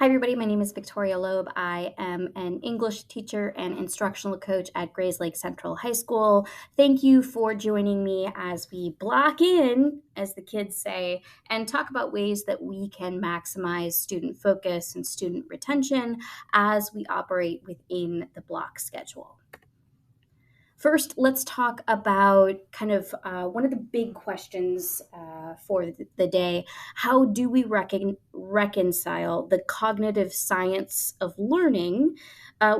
Hi, everybody. My name is Victoria Loeb. I am an English teacher and instructional coach at Grayslake Central High School. Thank you for joining me as we block in, as the kids say, and talk about ways that we can maximize student focus and student retention as we operate within the block schedule. First, let's talk about kind of one of the big questions for the day. How do we reconcile the cognitive science of learning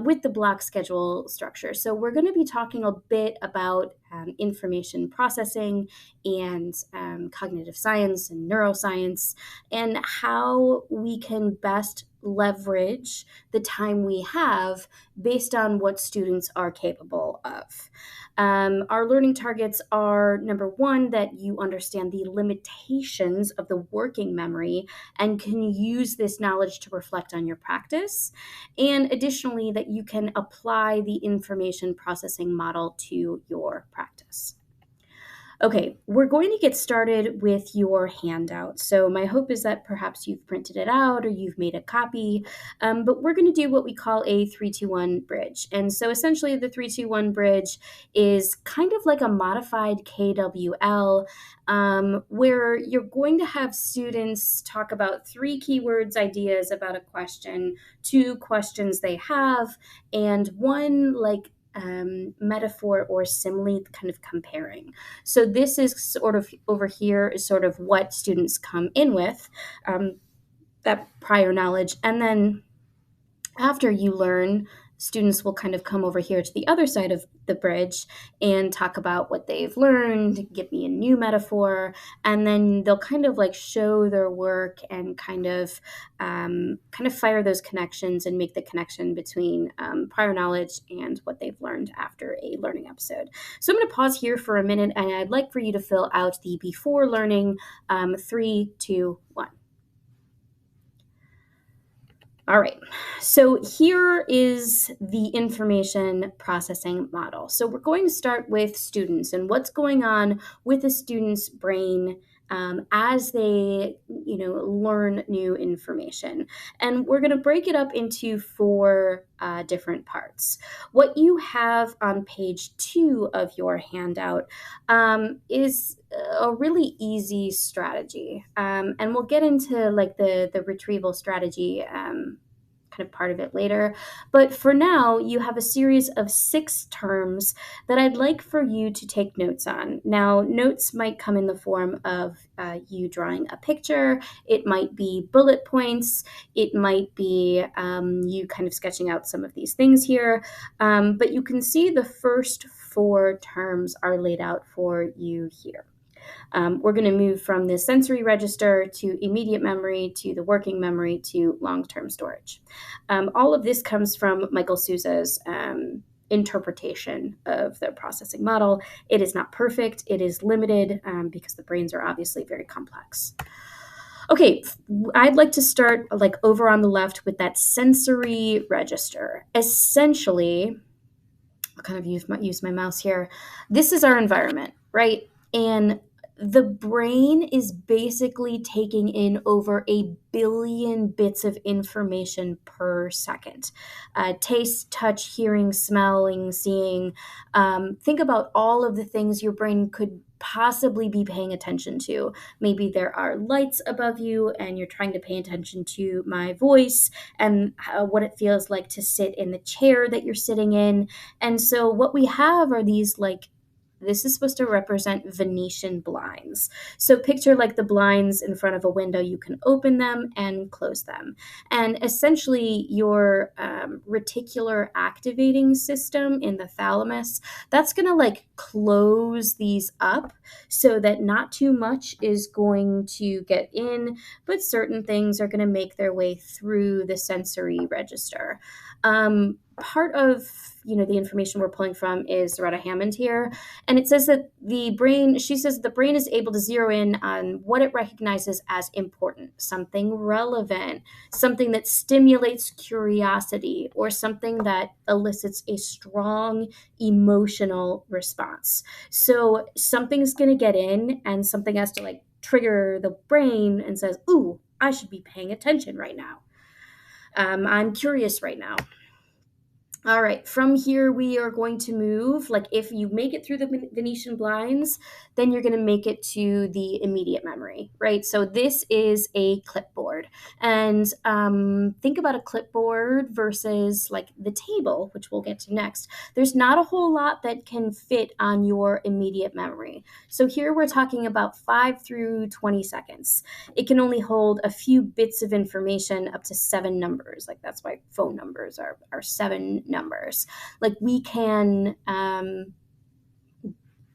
with the block schedule structure? So, we're going to be talking a bit about information processing and cognitive science and neuroscience, and how we can best leverage the time we have based on what students are capable of. Our learning targets are number one, that you understand the limitations of the working memory and can use this knowledge to reflect on your practice. And additionally, that you can apply the information processing model to your practice. Okay, we're going to get started with your handout. So my hope is that perhaps you've printed it out or you've made a copy, but we're going to do what we call a 3-2-1 bridge. And so essentially the 3-2-1 bridge is kind of like a modified KWL, where you're going to have students talk about 3 keywords, ideas about a question, 2 questions they have, and 1 metaphor or simile kind of comparing. So this is sort of over here is sort of what students come in with, that prior knowledge. And then after you learn, students will kind of come over here to the other side of the bridge and talk about what they've learned, give me a new metaphor, and then they'll kind of like show their work and kind of fire those connections and make the connection between prior knowledge and what they've learned after a learning episode. So I'm going to pause here for a minute, and I'd like for you to fill out the before learning 3, 2, 1. All right, so here is the information processing model. So we're going to start with students and what's going on with a student's brain as they, learn new information. And we're going to break it up into 4 different parts. What you have on page 2 of your handout is a really easy strategy. And we'll get into like the retrieval strategy kind of part of it later. But for now, you have a series of 6 terms that I'd like for you to take notes on. Now, notes might come in the form of you drawing a picture. It might be bullet points. It might be you kind of sketching out some of these things here. But you can see the first 4 terms are laid out for you here. We're going to move from the sensory register to immediate memory to the working memory to long-term storage. All of this comes from Michael Souza's interpretation of the processing model. It is not perfect. It is limited because the brains are obviously very complex. Okay, I'd like to start like over on the left with that sensory register. Essentially, I'll kind of use my mouse here. This is our environment, right? And the brain is basically taking in over 1 billion bits of information per second. Taste, touch, hearing, smelling, seeing. Think about all of the things your brain could possibly be paying attention to. Maybe there are lights above you and you're trying to pay attention to my voice and what it feels like to sit in the chair that you're sitting in. And so what we have are these this is supposed to represent Venetian blinds. So picture like the blinds in front of a window. You can open them and close them. And essentially your reticular activating system in the thalamus, that's going to like close these up so that not too much is going to get in, but certain things are going to make their way through the sensory register. Part of the information we're pulling from is Loretta Hammond here, and it says that she says the brain is able to zero in on what it recognizes as important, something relevant, something that stimulates curiosity, or something that elicits a strong emotional response. So something's going to get in, and something has to like trigger the brain and says, "Ooh, I should be paying attention right now." I'm curious right now. All right, from here we are going to move. Like if you make it through the Venetian blinds, then you're going to make it to the immediate memory, right? So this is a clipboard. And think about a clipboard versus like the table, which we'll get to next. There's not a whole lot that can fit on your immediate memory. So here we're talking about 5 through 20 seconds. It can only hold a few bits of information, up to 7 numbers. Like that's why phone numbers are 7 numbers. Like we can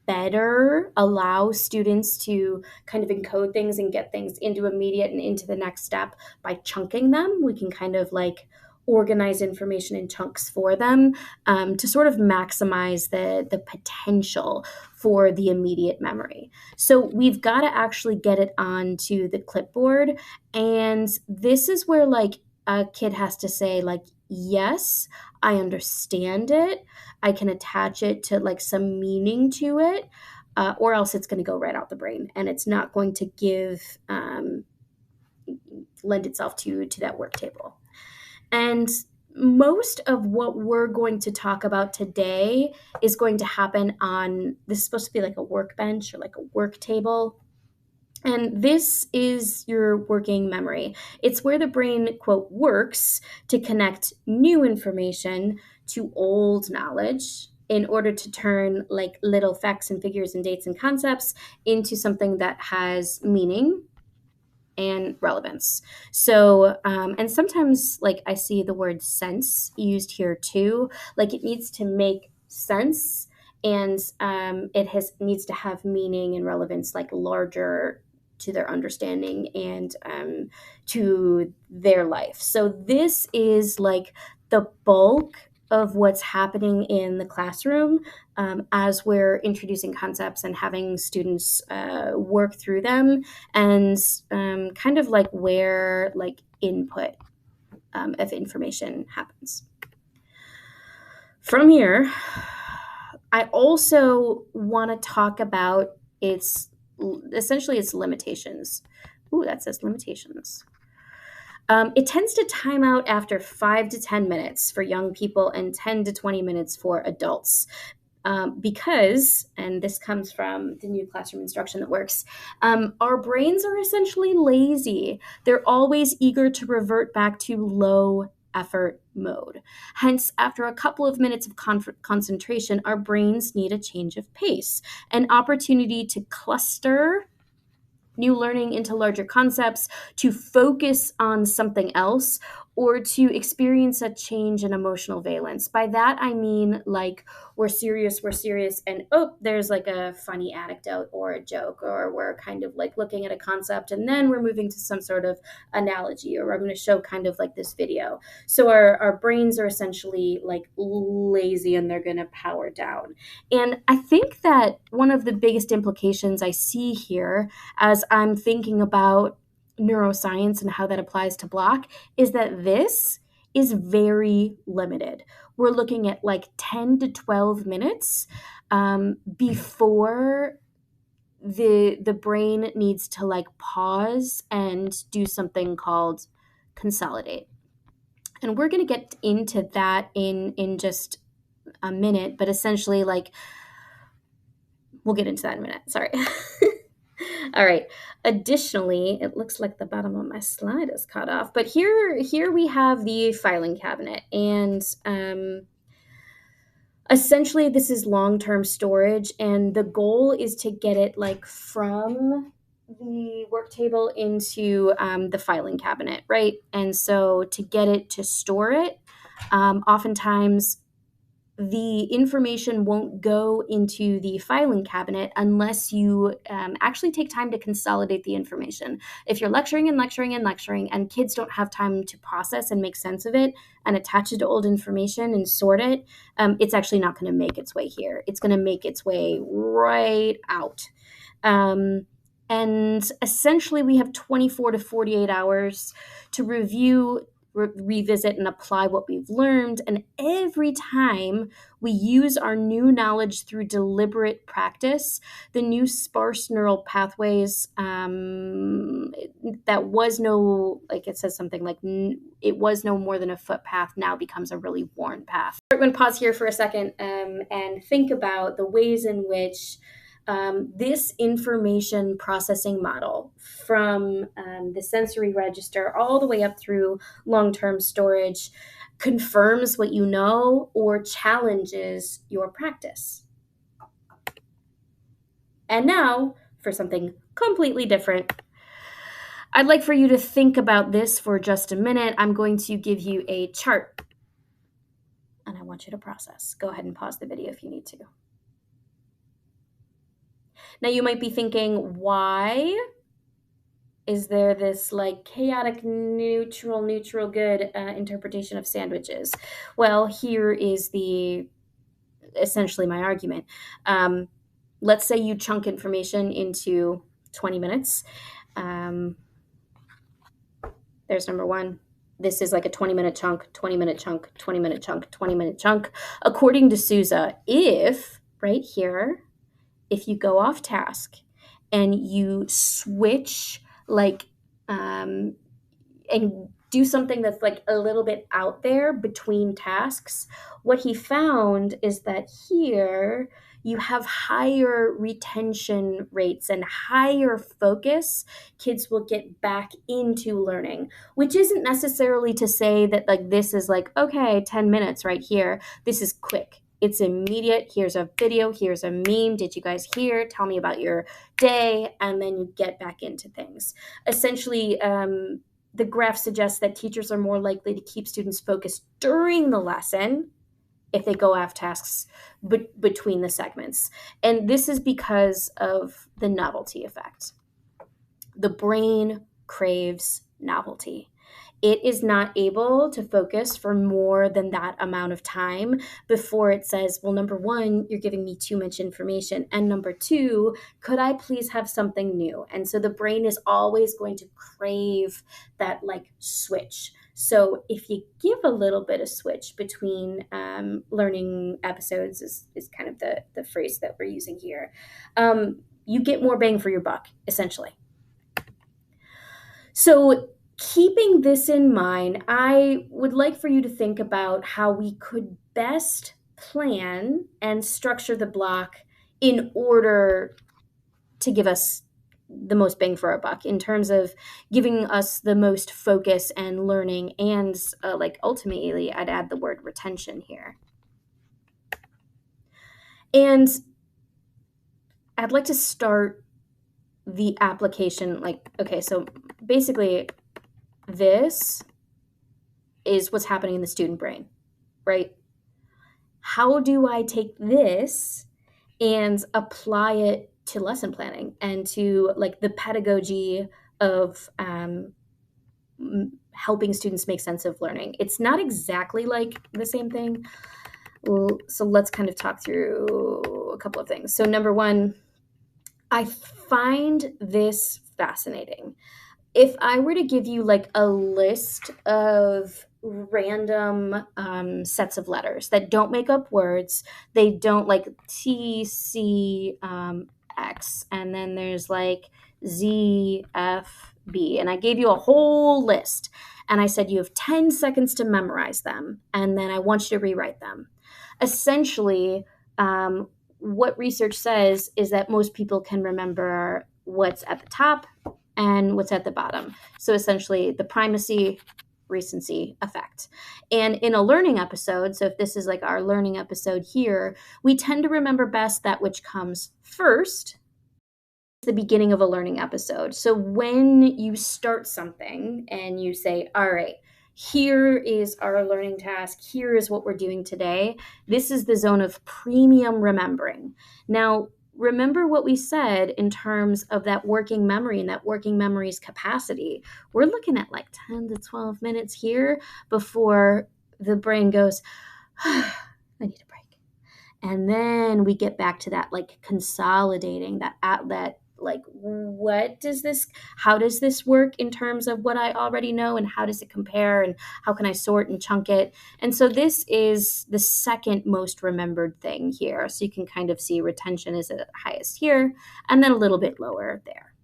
better allow students to kind of encode things and get things into immediate and into the next step by chunking them. We can kind of like organize information in chunks for them, to sort of maximize the potential for the immediate memory. So we've got to actually get it onto the clipboard. And this is where like a kid has to say like, yes, I understand it. I can attach it to like some meaning to it, or else it's going to go right out the brain and it's not going to lend itself to that work table. And most of what we're going to talk about today is going to happen on, this is supposed to be like a workbench or like a work table. And this is your working memory. It's where the brain, quote, works to connect new information to old knowledge in order to turn like little facts and figures and dates and concepts into something that has meaning and relevance. So, and sometimes like I see the word sense used here too. Like it needs to make sense, and needs to have meaning and relevance, like larger to their understanding and to their life. So this is like the bulk of what's happening in the classroom, as we're introducing concepts and having students work through them, and kind of like where like input of information happens. From here, I also want to talk about its limitations. Ooh, that says limitations. It tends to time out after 5 to 10 minutes for young people and 10 to 20 minutes for adults. Because, and this comes from the new classroom instruction that works, our brains are essentially lazy. They're always eager to revert back to low effort mode. Hence, after a couple of minutes of concentration, our brains need a change of pace, an opportunity to cluster new learning into larger concepts, to focus on something else, or to experience a change in emotional valence. By that, I mean like we're serious, and oh, there's like a funny anecdote or a joke, or we're kind of like looking at a concept and then we're moving to some sort of analogy, or I'm going to show kind of like this video. So our brains are essentially like lazy and they're going to power down. And I think that one of the biggest implications I see here as I'm thinking about neuroscience and how that applies to block is that this is very limited. We're looking at like 10 to 12 minutes before the brain needs to like pause and do something called consolidate. And we're going to get into that in just a minute, but essentially like we'll get into that in a minute. Sorry. All right. Additionally, it looks like the bottom of my slide is cut off, but here we have the filing cabinet, and essentially this is long-term storage, and the goal is to get it like from the work table into the filing cabinet, right? And so to get it to store it, oftentimes the information won't go into the filing cabinet unless you actually take time to consolidate the information. If you're lecturing and kids don't have time to process and make sense of it and attach it to old information and sort it, it's actually not going to make its way here. It's going to make its way right out. And essentially we have 24 to 48 hours to review revisit and apply what we've learned. And every time we use our new knowledge through deliberate practice, the new sparse neural pathways, that was no, like it says something like, it was no more than a footpath, now becomes a really worn path. I'm going to pause here for a second and think about the ways in which this information processing model, from the sensory register all the way up through long-term storage, confirms what you know or challenges your practice. And now for something completely different. I'd like for you to think about this for just a minute. I'm going to give you a chart, and I want you to process. Go ahead and pause the video if you need to. Now you might be thinking, why is there this like chaotic neutral good interpretation of sandwiches? Well, here is essentially my argument. Let's say you chunk information into 20 minutes. There's number one. This is like a 20-minute chunk, 20-minute chunk, 20-minute chunk, 20-minute chunk. According to Sousa, if right here, if you go off task and you switch and do something that's like a little bit out there between tasks, what he found is that here you have higher retention rates and higher focus. Kids will get back into learning, which isn't necessarily to say that like this is like, okay, 10 minutes right here. This is quick. It's immediate. Here's a video. Here's a meme. Did you guys hear? Tell me about your day. And then you get back into things. Essentially, the graph suggests that teachers are more likely to keep students focused during the lesson if they go off tasks between the segments. And this is because of the novelty effect. The brain craves novelty. It is not able to focus for more than that amount of time before it says, well, number one, you're giving me too much information. And number two, could I please have something new? And so the brain is always going to crave that like switch. So if you give a little bit of switch between learning episodes is kind of the phrase that we're using here, you get more bang for your buck, essentially. So keeping this in mind, I would like for you to think about how we could best plan and structure the block in order to give us the most bang for our buck in terms of giving us the most focus and learning, and ultimately I'd add the word retention here. And I'd like to start the application okay, so basically this is what's happening in the student brain, right? How do I take this and apply it to lesson planning and to like the pedagogy of helping students make sense of learning? It's not exactly like the same thing. So let's kind of talk through a couple of things. So number one, I find this fascinating. If I were to give you like a list of random sets of letters that don't make up words, they don't like T, C, X, and then there's like Z, F, B, and I gave you a whole list, and I said you have 10 seconds to memorize them, and then I want you to rewrite them. Essentially, what research says is that most people can remember what's at the top and what's at the bottom. So essentially the primacy-recency effect. And in a learning episode, so if this is like our learning episode here, we tend to remember best that which comes first, the beginning of a learning episode. So when you start something and you say, all right, here is our learning task, here is what we're doing today, this is the zone of premium remembering. Now, remember what we said in terms of that working memory and that working memory's capacity. We're looking at like 10 to 12 minutes here before the brain goes, I need a break. And then we get back to that like consolidating, that like, how does this work in terms of what I already know, and how does it compare, and how can I sort and chunk it? And so this is the second most remembered thing here. So you can kind of see retention is at highest here, and then a little bit lower there.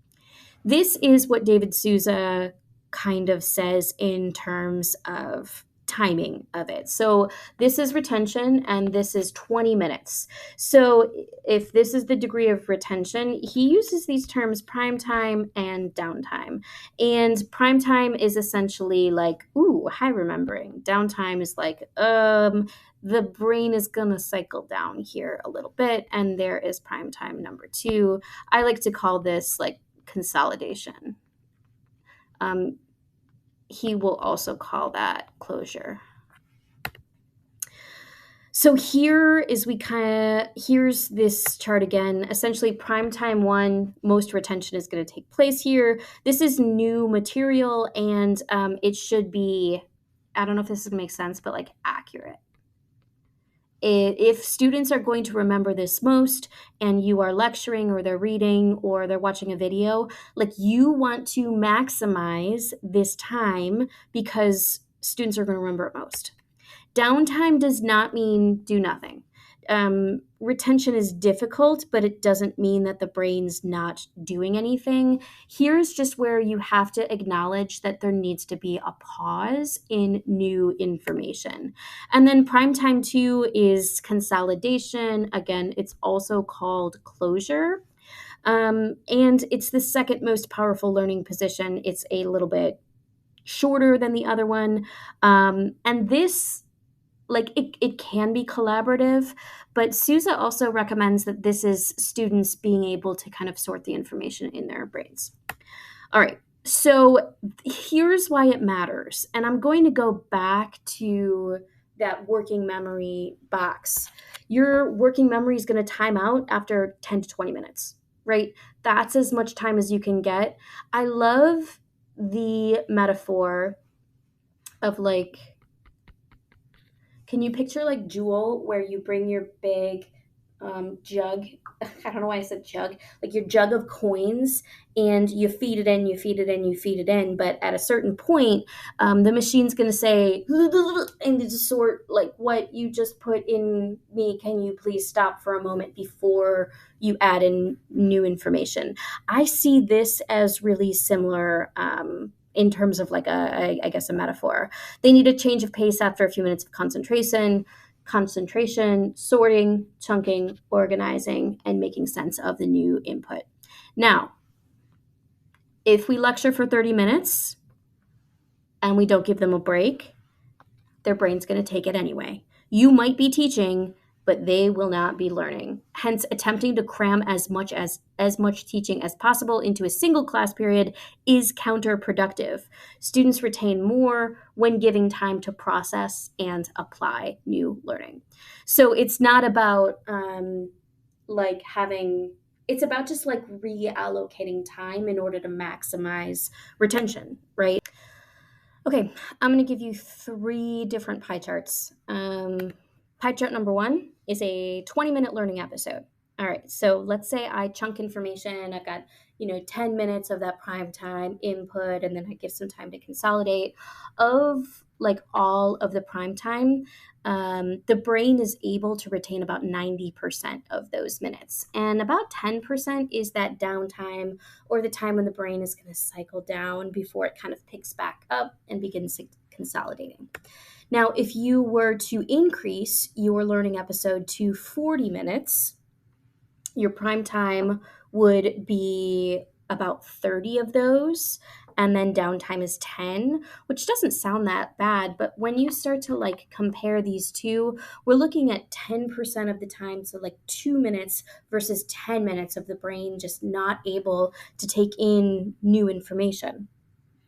This is what David Souza kind of says in terms of timing of it. So this is retention, and this is 20 minutes. So if this is the degree of retention, he uses these terms prime time and downtime. And prime time is essentially like, ooh, high remembering. Downtime is like, the brain is going to cycle down here a little bit, and there is prime time number 2. I like to call this like consolidation. He will also call that closure. So here's this chart again. Essentially, prime time 1, most retention is going to take place here. This is new material, and it should be, I don't know if this is going to make sense, but like accurate. If students are going to remember this most, and you are lecturing or they're reading or they're watching a video, like, you want to maximize this time because students are going to remember it most. Downtime does not mean do nothing. Retention is difficult, but it doesn't mean that the brain's not doing anything. Here's just where you have to acknowledge that there needs to be a pause in new information. And then prime time 2 is consolidation. Again, it's also called closure. And it's the second most powerful learning position. It's a little bit shorter than the other one. And this, like, it can be collaborative, but Souza also recommends that this is students being able to kind of sort the information in their brains. All right, so here's why it matters. And I'm going to go back to that working memory box. Your working memory is going to time out after 10 to 20 minutes, right? That's as much time as you can get. I love the metaphor of, like, can you picture like Jewel, where you bring your big jug? I don't know why I said jug. Like your jug of coins, and you feed it in, you feed it in, you feed it in. But at a certain point, the machine's going to say, and to sort like what you just put in me. Can you please stop for a moment before you add in new information? I see this as really similar. In terms of like I guess a metaphor. They need a change of pace after a few minutes of concentration, sorting, chunking, organizing, and making sense of the new input. Now, if we lecture for 30 minutes and we don't give them a break, their brain's going to take it anyway. You might be teaching, but they will not be learning. Hence, attempting to cram as much teaching as possible into a single class period is counterproductive. Students retain more when giving time to process and apply new learning. So it's not about it's about just like reallocating time in order to maximize retention, right? Okay, I'm going to give you 3 different pie charts. Pie chart number 1 is a 20-minute learning episode. All right, so let's say I chunk information. I've got, 10 minutes of that prime time input, and then I give some time to consolidate. Of like all of the prime time, the brain is able to retain about 90% of those minutes. And about 10% is that downtime, or the time when the brain is going to cycle down before it kind of picks back up and begins consolidating. Now, if you were to increase your learning episode to 40 minutes, your prime time would be about 30 of those, and then downtime is 10, which doesn't sound that bad. But when you start to like compare these two, we're looking at 10% of the time, so like 2 minutes versus 10 minutes of the brain just not able to take in new information.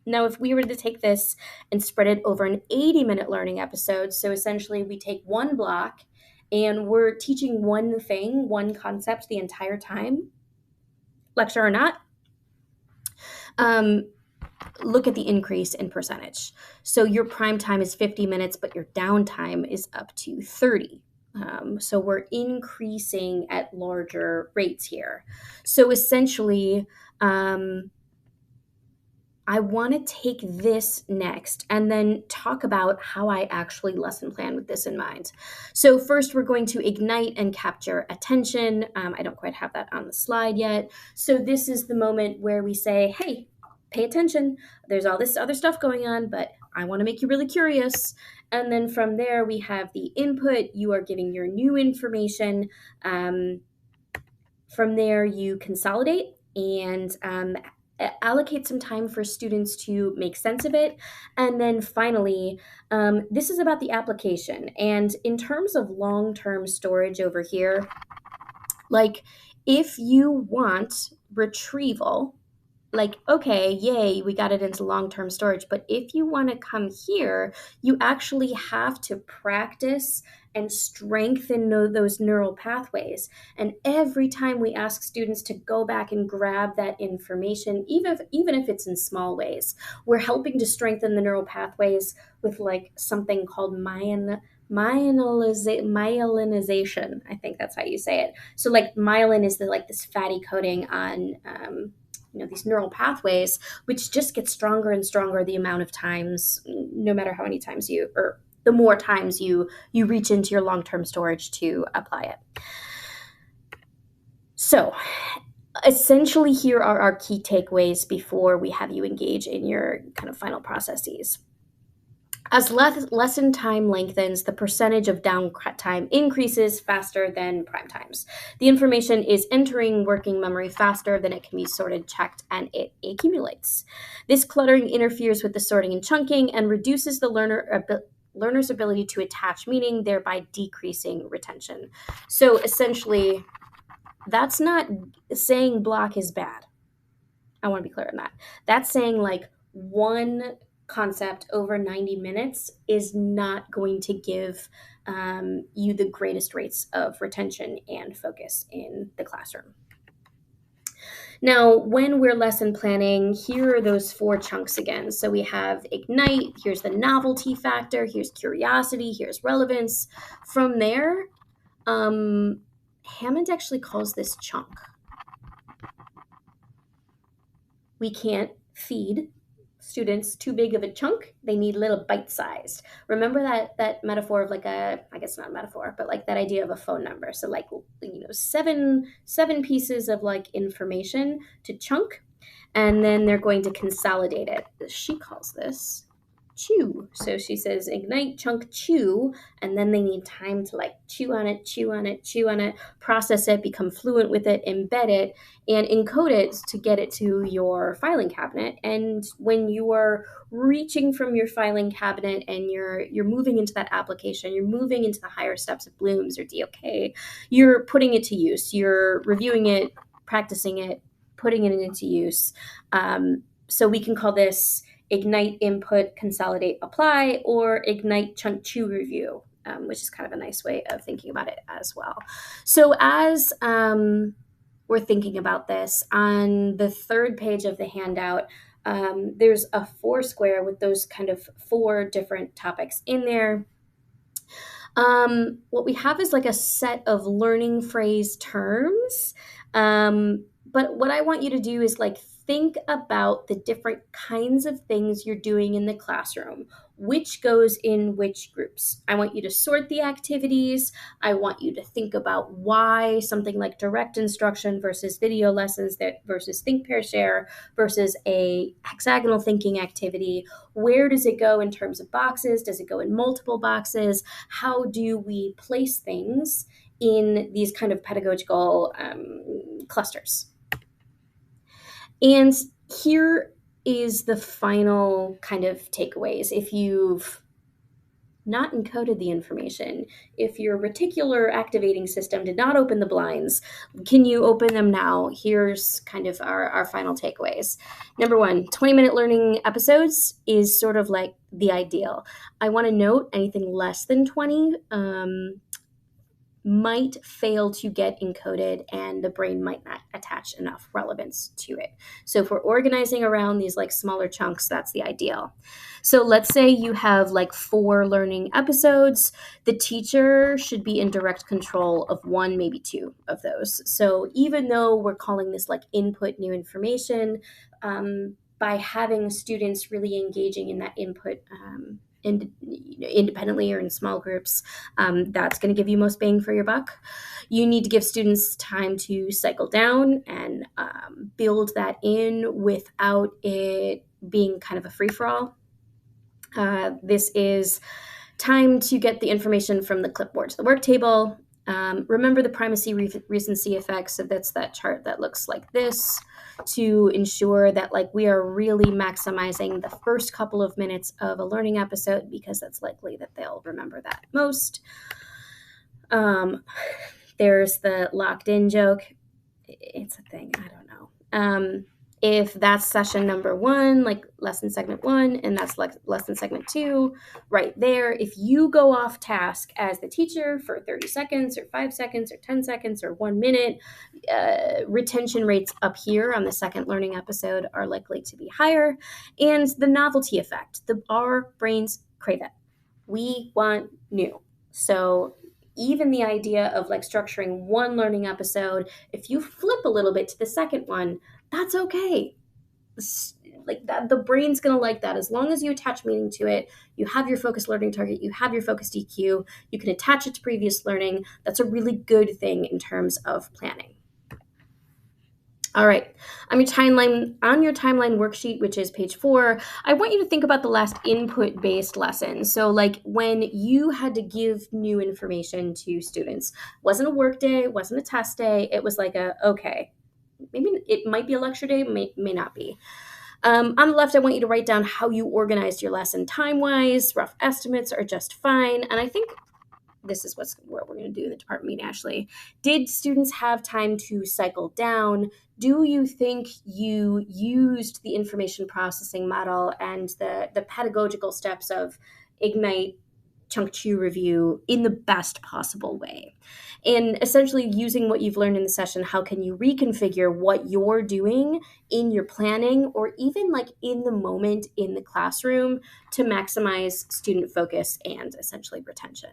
Now, if we were to take this and spread it over an 80-minute learning episode, so essentially we take one block and we're teaching one thing, one concept the entire time, lecture or not, look at the increase in percentage. So your prime time is 50 minutes, but your downtime is up to 30. So we're increasing at larger rates here. So essentially, I want to take this next and then talk about how I actually lesson plan with this in mind. So first, we're going to ignite and capture attention. I don't quite have that on the slide yet. So this is the moment where we say, hey, pay attention. There's all this other stuff going on, but I want to make you really curious. And then from there, we have the input. You are giving your new information. From there, you consolidate and allocate some time for students to make sense of it. And then finally, this is about the application. And in terms of long-term storage over here, like if you want retrieval, like, okay, yay, we got it into long-term storage. But if you want to come here, you actually have to practice and strengthen those neural pathways. And every time we ask students to go back and grab that information, even if it's in small ways, we're helping to strengthen the neural pathways with like something called myelinization. I think that's how you say it. So like myelin is this fatty coating on these neural pathways, which just gets stronger and stronger the amount of times, no matter how many times the more times you reach into your long-term storage to apply it. So essentially, here are our key takeaways before we have you engage in your kind of final processes. As lesson time lengthens, the percentage of downtime increases faster than prime times. The information is entering working memory faster than it can be sorted, checked, and it accumulates. This cluttering interferes with the sorting and chunking and reduces the learner's ability to attach meaning, thereby decreasing retention. So essentially, that's not saying block is bad. I want to be clear on that. That's saying like one concept over 90 minutes is not going to give you the greatest rates of retention and focus in the classroom. Now, when we're lesson planning, here are those 4 chunks again. So we have ignite, here's the novelty factor, here's curiosity, here's relevance. From there, Hammond actually calls this chunk. We can't feed students too big of a chunk. They need little bite-sized. Remember that metaphor of like I guess not a metaphor, but like that idea of a phone number. So like, seven pieces of like information to chunk, and then they're going to consolidate it. She calls this chew. So she says ignite, chunk, chew, and then they need time to like chew on it, process it, become fluent with it, embed it, and encode it to get it to your filing cabinet. And when you are reaching from your filing cabinet and you're moving into that application, you're moving into the higher steps of Bloom's or DOK, you're putting it to use, you're reviewing it, practicing it, putting it into use. So we can call this ignite, input, consolidate, apply, or ignite, chunk, chew, review, which is kind of a nice way of thinking about it as well. So as we're thinking about this, on the 3rd page of the handout, there's a 4 square with those kind of 4 different topics in there. What we have is like a set of learning phrase terms. But what I want you to do is like think about the different kinds of things you're doing in the classroom, which goes in which groups. I want you to sort the activities. I want you to think about why something like direct instruction versus video lessons versus think, pair, share versus a hexagonal thinking activity. Where does it go in terms of boxes? Does it go in multiple boxes? How do we place things in these kind of pedagogical clusters? And here is the final kind of takeaways. If you've not encoded the information, if your reticular activating system did not open the blinds, can you open them now? Here's kind of our final takeaways. Number 1, 20-minute learning episodes is sort of like the ideal. I want to note anything less than 20 might fail to get encoded and the brain might not attach enough relevance to it. So if we're organizing around these like smaller chunks, that's the ideal. So let's say you have like 4 learning episodes. The teacher should be in direct control of 1, maybe 2 of those. So even though we're calling this like input new information, by having students really engaging in that input independently or in small groups, that's going to give you most bang for your buck. You need to give students time to cycle down and build that in without it being kind of a free-for-all. This is time to get the information from the clipboard to the work table. Remember the primacy-recency effect. So that's that chart that looks like this, to ensure that like we are really maximizing the first couple of minutes of a learning episode, because that's likely that they'll remember that most. There's the locked in joke. It's a thing. I don't know. If that's session number 1, like lesson segment 1, and that's lesson segment 2, right there, if you go off task as the teacher for 30 seconds or 5 seconds or 10 seconds or 1 minute, retention rates up here on the second learning episode are likely to be higher. And the novelty effect, our brains crave it. We want new. So even the idea of like structuring 1 learning episode, if you flip a little bit to the second one, that's okay. Like that, the brain's going to like that. As long as you attach meaning to it, you have your focused learning target, you have your focused EQ, you can attach it to previous learning. That's a really good thing in terms of planning. All right, on your timeline worksheet, which is page 4, I want you to think about the last input-based lesson. So like when you had to give new information to students, wasn't a work day, wasn't a test day, it was like okay, maybe it might be a lecture day, may not be. On the left, I want you to write down how you organized your lesson time-wise. Rough estimates are just fine. And I think this is what we're going to do in the department meeting, Ashley. Did students have time to cycle down? Do you think you used the information processing model and the pedagogical steps of Ignite, Chunk 2 review in the best possible way? And essentially using what you've learned in the session, how can you reconfigure what you're doing in your planning or even like in the moment in the classroom to maximize student focus and essentially retention?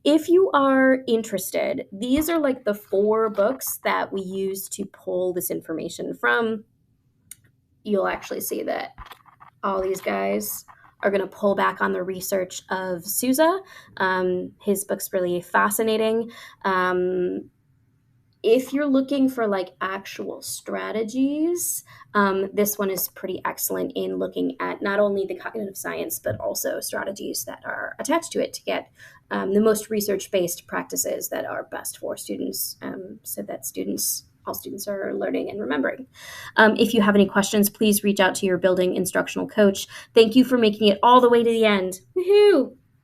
If you are interested, these are like the 4 books that we use to pull this information from. You'll actually see that all these guys are going to pull back on the research of Souza. His book's really fascinating. If you're looking for like actual strategies, this one is pretty excellent in looking at not only the cognitive science, but also strategies that are attached to it to get the most research-based practices that are best for students, so that all students are learning and remembering. If you have any questions, please reach out to your building instructional coach. Thank you for making it all the way to the end. Woohoo!